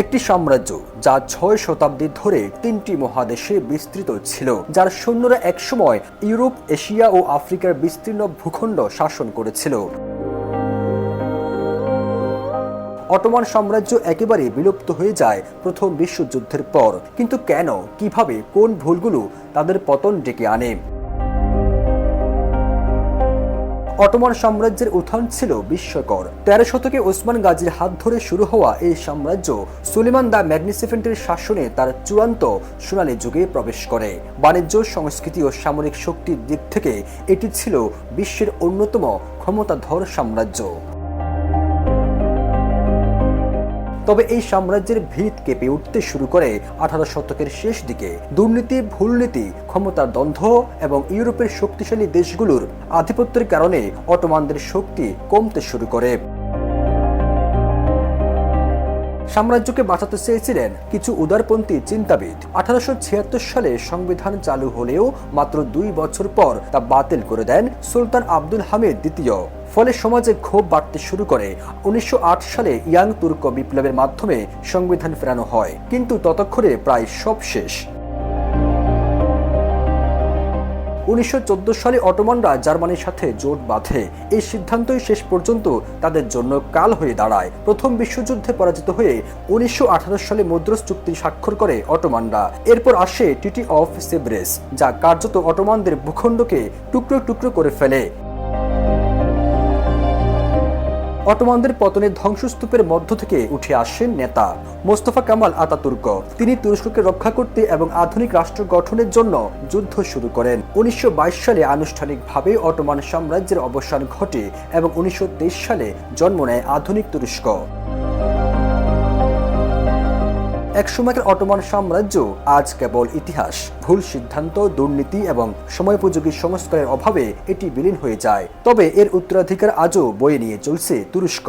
একটি সাম্রাজ্য যা ৬ শতাব্দী ধরে ৩টি মহাদেশে বিস্তৃত ছিল, যার সৈন্যরা একসময় ইউরোপ, এশিয়া ও আফ্রিকার বিস্তীর্ণ ভূখণ্ড শাসন করেছিল। অটোমান সাম্রাজ্য একেবারে বিলুপ্ত হয়ে যায় প্রথম বিশ্বযুদ্ধের পর। কিন্তু কেন, কিভাবে, কোন ভুলগুলো তাদের পতন ডেকে আনে? অটোমান সাম্রাজ্যের উত্থান ছিল বিস্ময়কর। ১৩ শতকে ওসমান গাজীর হাত ধরে শুরু হওয়া এই সাম্রাজ্য সুলেমান দ্য ম্যাগনিফিসেন্টের শাসনে তার চূড়ান্ত সোনালী যুগে প্রবেশ করে। বাণিজ্য, সংস্কৃতি ও সামরিক শক্তির দিক থেকে এটি ছিল বিশ্বের অন্যতম ক্ষমতাধর সাম্রাজ্য। তবে এই সাম্রাজ্যের ভিত কেঁপে উঠতে শুরু করে ১৮ শতকের শেষ দিকে। দুর্নীতি, ভুলনীতি, ক্ষমতার দ্বন্দ্ব এবং ইউরোপের শক্তিশালী দেশগুলোর আধিপত্যের কারণে অটোমানদের শক্তি কমতে শুরু করে। সাম্রাজ্যকে বাঁচাতে চেয়েছিলেন কিছু উদারপন্থী চিন্তাবিদ। ১৮৭৬ সালে সংবিধান চালু হলেও মাত্র ২ বছর পর তা বাতিল করে দেন সুলতান আব্দুল হামিদ দ্বিতীয়। ফলে সমাজে ক্ষোভ বাড়তে শুরু করে। ১৯০৮ সালে ইয়াং তুর্ক বিপ্লবের মাধ্যমে সংবিধান ফেরানো হয়, কিন্তু ততক্ষণে প্রায় সব শেষ। ১৯১৪ সালে অটোমানরা জার্মানির সাথে জোট বাঁধে। এই সিদ্ধান্তই শেষ পর্যন্ত তাদের জন্য কাল হয়ে দাঁড়ায়। প্রথম বিশ্বযুদ্ধে পরাজিত হয়ে ১৯১৮ সালে মদ্রস চুক্তি স্বাক্ষর করে অটোমানরা। এরপর আসে ট্রিটি অফ সেভ্রেস, যা কার্যত অটোমানদের ভূখণ্ডকে টুকরো টুকরো করে ফেলে। অটোমানদের পতনের ধ্বংসস্তূপের মধ্য থেকে উঠে আসেন নেতা মোস্তফা কামাল আতাতুর্ক। তিনি তুরস্ককে রক্ষা করতে এবং আধুনিক রাষ্ট্র গঠনের জন্য যুদ্ধ শুরু করেন। ১৯২২ সালে আনুষ্ঠানিকভাবে অটোমান সাম্রাজ্যের অবসান ঘটে এবং ১৯২৩ সালে জন্ম নেয় আধুনিক তুরস্ক। একসময়ের অটোমান সাম্রাজ্য আজ কেবল ইতিহাস। ভুল সিদ্ধান্ত, দুর্নীতি এবং সময়োপযোগী সংস্কারের অভাবে এটি বিলীন হয়ে যায়। তবে এর উত্তরাধিকার আজও বয়ে নিয়ে চলছে তুরস্ক।